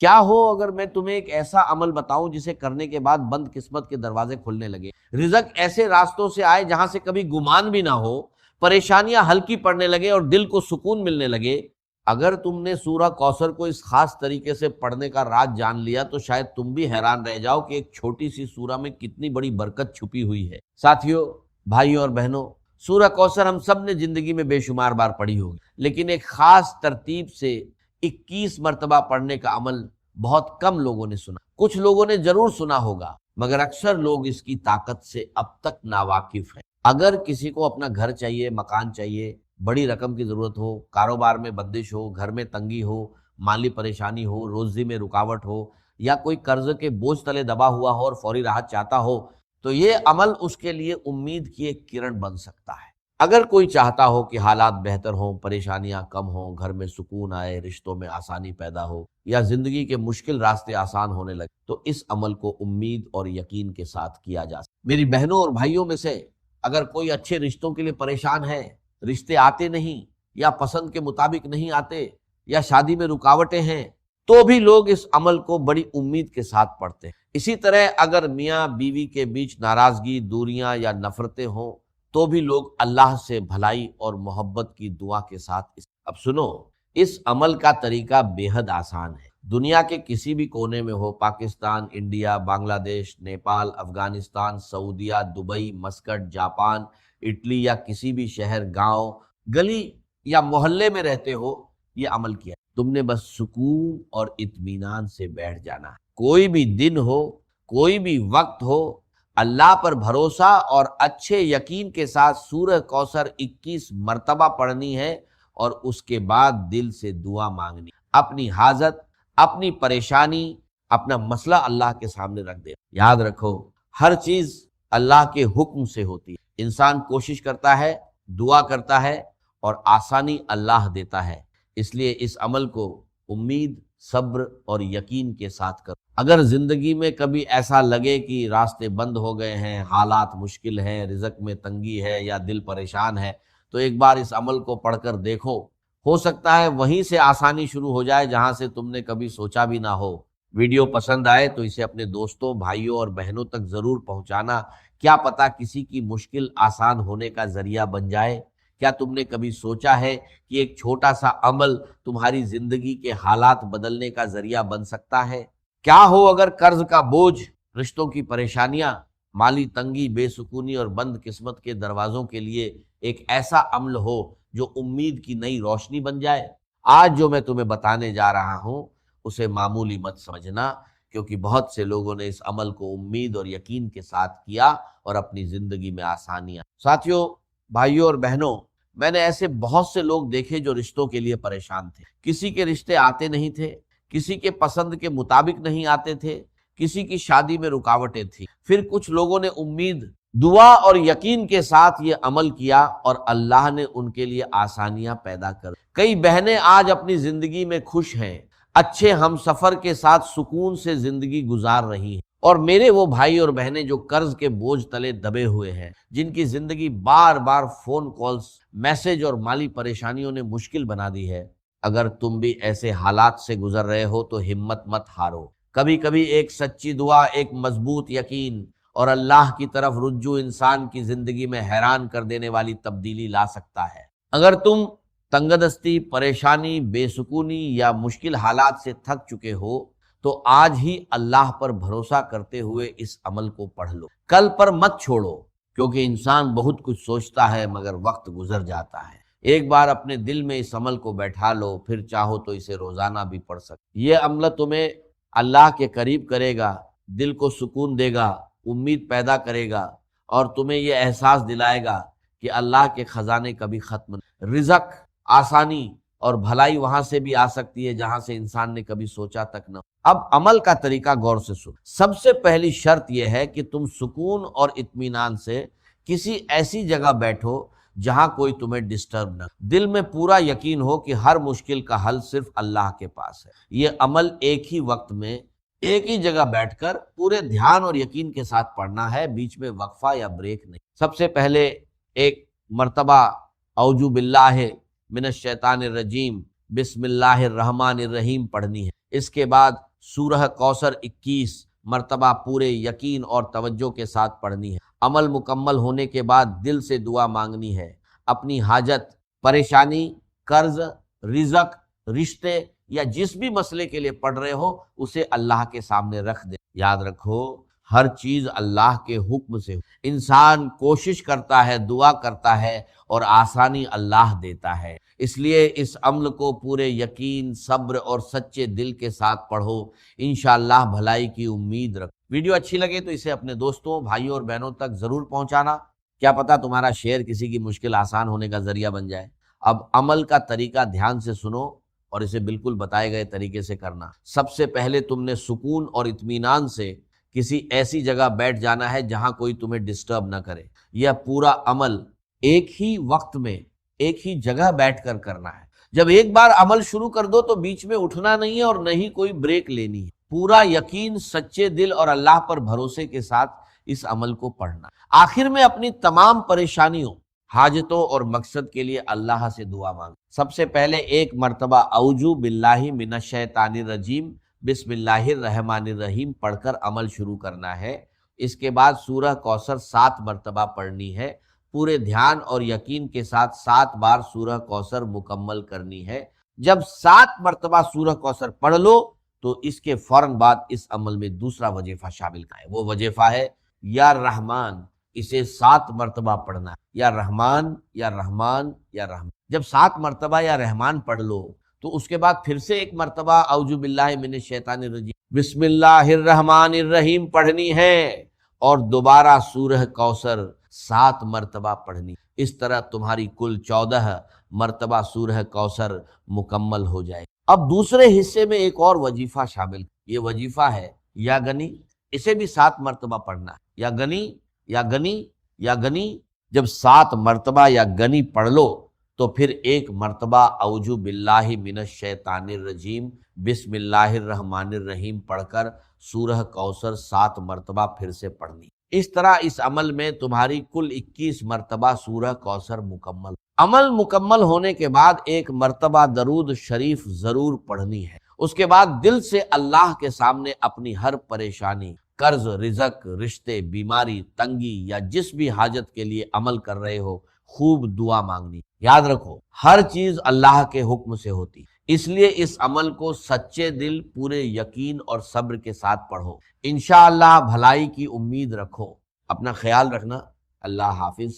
کیا ہو اگر میں تمہیں ایک ایسا عمل بتاؤں جسے کرنے کے بعد بند قسمت کے دروازے کھلنے لگے، رزق ایسے راستوں سے آئے جہاں سے کبھی گمان بھی نہ ہو، پریشانیاں ہلکی پڑنے لگے اور دل کو سکون ملنے لگے۔ اگر تم نے سورہ کوثر کو اس خاص طریقے سے پڑھنے کا راز جان لیا تو شاید تم بھی حیران رہ جاؤ کہ ایک چھوٹی سی سورہ میں کتنی بڑی برکت چھپی ہوئی ہے۔ ساتھیو، بھائیوں اور بہنوں، سورہ کوثر ہم سب نے زندگی میں بے شمار بار پڑھی ہوگی، لیکن ایک خاص ترتیب سے 21 مرتبہ پڑھنے کا عمل بہت کم لوگوں نے سنا۔ کچھ لوگوں نے ضرور سنا ہوگا، مگر اکثر لوگ اس کی طاقت سے اب تک ناواقف ہیں۔ اگر کسی کو اپنا گھر چاہیے، مکان چاہیے، بڑی رقم کی ضرورت ہو، کاروبار میں بندش ہو، گھر میں تنگی ہو، مالی پریشانی ہو، روزی میں رکاوٹ ہو، یا کوئی قرض کے بوجھ تلے دبا ہوا ہو اور فوری راحت چاہتا ہو، تو یہ عمل اس کے لیے امید کی ایک کرن بن سکتا ہے۔ اگر کوئی چاہتا ہو کہ حالات بہتر ہوں، پریشانیاں کم ہوں، گھر میں سکون آئے، رشتوں میں آسانی پیدا ہو، یا زندگی کے مشکل راستے آسان ہونے لگے، تو اس عمل کو امید اور یقین کے ساتھ کیا جا سکتا ہے۔ میری بہنوں اور بھائیوں میں سے اگر کوئی اچھے رشتوں کے لیے پریشان ہے، رشتے آتے نہیں، یا پسند کے مطابق نہیں آتے، یا شادی میں رکاوٹیں ہیں، تو بھی لوگ اس عمل کو بڑی امید کے ساتھ پڑھتے ہیں۔ اسی طرح اگر میاں بیوی کے بیچ ناراضگی، دوریاں یا نفرتیں ہوں، تو بھی لوگ اللہ سے بھلائی اور محبت کی دعا کے ساتھ اب سنو، اس عمل کا طریقہ بے حد آسان ہے۔ دنیا کے کسی بھی کونے میں ہو، پاکستان، انڈیا، بنگلہ دیش، نیپال، افغانستان، سعودیہ، دبئی، مسکٹ، جاپان، اٹلی، یا کسی بھی شہر، گاؤں، گلی یا محلے میں رہتے ہو، یہ عمل کیا۔ تم نے بس سکون اور اطمینان سے بیٹھ جانا ہے۔ کوئی بھی دن ہو، کوئی بھی وقت ہو، اللہ پر بھروسہ اور اچھے یقین کے ساتھ سورہ کوثر 21 مرتبہ پڑھنی ہے، اور اس کے بعد دل سے دعا مانگنی، اپنی حاجت، اپنی پریشانی، اپنا مسئلہ اللہ کے سامنے رکھ دے۔ یاد رکھو، ہر چیز اللہ کے حکم سے ہوتی ہے۔ انسان کوشش کرتا ہے، دعا کرتا ہے، اور آسانی اللہ دیتا ہے۔ اس لیے اس عمل کو امید، صبر اور یقین کے ساتھ کرو۔ اگر زندگی میں کبھی ایسا لگے کہ راستے بند ہو گئے ہیں، حالات مشکل ہیں، رزق میں تنگی ہے، یا دل پریشان ہے، تو ایک بار اس عمل کو پڑھ کر دیکھو۔ ہو سکتا ہے وہیں سے آسانی شروع ہو جائے جہاں سے تم نے کبھی سوچا بھی نہ ہو۔ ویڈیو پسند آئے تو اسے اپنے دوستوں، بھائیوں اور بہنوں تک ضرور پہنچانا۔ کیا پتہ کسی کی مشکل آسان ہونے کا ذریعہ بن جائے۔ کیا تم نے کبھی سوچا ہے کہ ایک چھوٹا سا عمل تمہاری زندگی کے حالات بدلنے کا ذریعہ بن سکتا ہے؟ کیا ہو اگر قرض کا بوجھ، رشتوں کی پریشانیاں، مالی تنگی، بے سکونی اور بند قسمت کے دروازوں کے لیے ایک ایسا عمل ہو جو امید کی نئی روشنی بن جائے۔ آج جو میں تمہیں بتانے جا رہا ہوں اسے معمولی مت سمجھنا، کیونکہ بہت سے لوگوں نے اس عمل کو امید اور یقین کے ساتھ کیا اور اپنی زندگی میں آسانیاں۔ ساتھیوں، بھائیوں اور بہنوں، میں نے ایسے بہت سے لوگ دیکھے جو رشتوں کے لیے پریشان تھے۔ کسی کے رشتے آتے نہیں تھے، کسی کے پسند کے مطابق نہیں آتے تھے، کسی کی شادی میں رکاوٹیں تھیں۔ پھر کچھ لوگوں نے امید، دعا اور یقین کے ساتھ یہ عمل کیا، اور اللہ نے ان کے لیے آسانیاں پیدا کر۔ کئی بہنیں آج اپنی زندگی میں خوش ہیں، اچھے ہم سفر کے ساتھ سکون سے زندگی گزار رہی ہیں، اور میرے وہ بھائی اور بہنیں جو قرض کے بوجھ تلے دبے ہوئے ہیں، جن کی زندگی بار بار فون کالز، میسج اور مالی پریشانیوں نے مشکل بنا دی ہے۔ اگر تم بھی ایسے حالات سے گزر رہے ہو تو ہمت مت ہارو۔ کبھی کبھی ایک سچی دعا، ایک مضبوط یقین اور اللہ کی طرف رجوع انسان کی زندگی میں حیران کر دینے والی تبدیلی لا سکتا ہے۔ اگر تم تنگ دستی، پریشانی، بے سکونی یا مشکل حالات سے تھک چکے ہو تو آج ہی اللہ پر بھروسہ کرتے ہوئے اس عمل کو پڑھ لو۔ کل پر مت چھوڑو، کیونکہ انسان بہت کچھ سوچتا ہے مگر وقت گزر جاتا ہے۔ ایک بار اپنے دل میں اس عمل کو بیٹھا لو، پھر چاہو تو اسے روزانہ بھی پڑھ سکتے۔ یہ عمل تمہیں اللہ کے قریب کرے گا، دل کو سکون دے گا، امید پیدا کرے گا، اور تمہیں یہ احساس دلائے گا کہ اللہ کے خزانے کبھی ختم نہیں۔ رزق، آسانی اور بھلائی وہاں سے بھی آ سکتی ہے جہاں سے انسان نے کبھی سوچا تک نہ۔ اب عمل کا طریقہ غور سے سن۔ سب سے پہلی شرط یہ ہے کہ تم سکون اور اطمینان سے کسی ایسی جگہ بیٹھو جہاں کوئی تمہیں ڈسٹرب نہ۔ دل میں پورا یقین ہو کہ ہر مشکل کا حل صرف اللہ کے پاس ہے۔ یہ عمل ایک ہی وقت میں ایک ہی جگہ بیٹھ کر پورے دھیان اور یقین کے ساتھ پڑھنا ہے، بیچ میں وقفہ یا بریک نہیں۔ سب سے پہلے ایک مرتبہ اعوذ باللہ من الشیطان الرجیم، بسم اللہ الرحمن الرحیم پڑھنی ہے۔ اس کے بعد سورہ کوثر 21 مرتبہ پورے یقین اور توجہ کے ساتھ پڑھنی ہے۔ عمل مکمل ہونے کے بعد دل سے دعا مانگنی ہے۔ اپنی حاجت، پریشانی، قرض، رزق، رشتے یا جس بھی مسئلے کے لیے پڑھ رہے ہو اسے اللہ کے سامنے رکھ دیں۔ یاد رکھو ہر چیز اللہ کے حکم سے، انسان کوشش کرتا ہے، دعا کرتا ہے اور آسانی اللہ دیتا ہے۔ اس لیے اس عمل کو پورے یقین، صبر اور سچے دل کے ساتھ پڑھو، انشاءاللہ بھلائی کی امید رکھو۔ ویڈیو اچھی لگے تو اسے اپنے دوستوں، بھائیوں اور بہنوں تک ضرور پہنچانا، کیا پتہ تمہارا شیئر کسی کی مشکل آسان ہونے کا ذریعہ بن جائے۔ اب عمل کا طریقہ دھیان سے سنو اور اسے بالکل بتائے گئے طریقے سے کرنا۔ سب سے پہلے تم نے سکون اور اطمینان سے کسی ایسی جگہ بیٹھ جانا ہے جہاں کوئی تمہیں ڈسٹرب نہ کرے۔ یہ پورا عمل ایک ہی وقت میں ایک ہی جگہ بیٹھ کر کرنا ہے۔ جب ایک بار عمل شروع کر دو تو بیچ میں اٹھنا نہیں ہے اور نہ ہی کوئی بریک لینی ہے۔ پورا یقین، سچے دل اور اللہ پر بھروسے کے ساتھ اس عمل کو پڑھنا۔ آخر میں اپنی تمام پریشانیوں، حاجتوں اور مقصد کے لیے اللہ سے دعا مانگ۔ سب سے پہلے ایک مرتبہ اعوذ باللہ من الشیطان الرجیم بسم اللہ الرحمن الرحیم پڑھ کر عمل شروع کرنا ہے۔ اس کے بعد سورہ کوثر 7 مرتبہ پڑھنی ہے۔ پورے دھیان اور یقین کے ساتھ 7 بار سورہ کوثر مکمل کرنی ہے۔ جب 7 مرتبہ سورہ کوثر پڑھ لو تو اس کے فوراً بعد اس عمل میں دوسرا وظیفہ شامل ہے۔ وہ وظیفہ ہے یا رحمان، اسے 7 مرتبہ پڑھنا ہے۔ یا رحمان، یا رحمان، یا رحمان۔ جب 7 مرتبہ یا رحمان پڑھ لو تو اس کے بعد پھر سے ایک مرتبہ اعوذ باللہ من الشیطان الرجیم بسم اللہ الرحمن الرحیم پڑھنی ہے اور دوبارہ سورہ کوثر 7 مرتبہ پڑھنی۔ اس طرح تمہاری کل 14 مرتبہ سورہ کوثر مکمل ہو جائے۔ اب دوسرے حصے میں ایک اور وظیفہ شامل، یہ وظیفہ ہے یا گنی، اسے بھی 7 مرتبہ پڑھنا ہے۔ یا گنی، یا گنی، یا گنی۔ جب 7 مرتبہ یا گنی پڑھ لو تو پھر ایک مرتبہ اعوذ باللہ من الشیطان الرجیم بسم اللہ الرحمن الرحیم پڑھ کر سورہ کوثر 7 مرتبہ پھر سے پڑھنی۔ اس طرح اس عمل میں تمہاری کل 21 مرتبہ سورہ کوثر مکمل۔ عمل مکمل ہونے کے بعد ایک مرتبہ درود شریف ضرور پڑھنی ہے۔ اس کے بعد دل سے اللہ کے سامنے اپنی ہر پریشانی، قرض، رزق، رشتے، بیماری، تنگی یا جس بھی حاجت کے لیے عمل کر رہے ہو خوب دعا مانگنی۔ یاد رکھو ہر چیز اللہ کے حکم سے ہوتی، اس لیے اس عمل کو سچے دل، پورے یقین اور صبر کے ساتھ پڑھو۔ انشاءاللہ بھلائی کی امید رکھو۔ اپنا خیال رکھنا۔ اللہ حافظ۔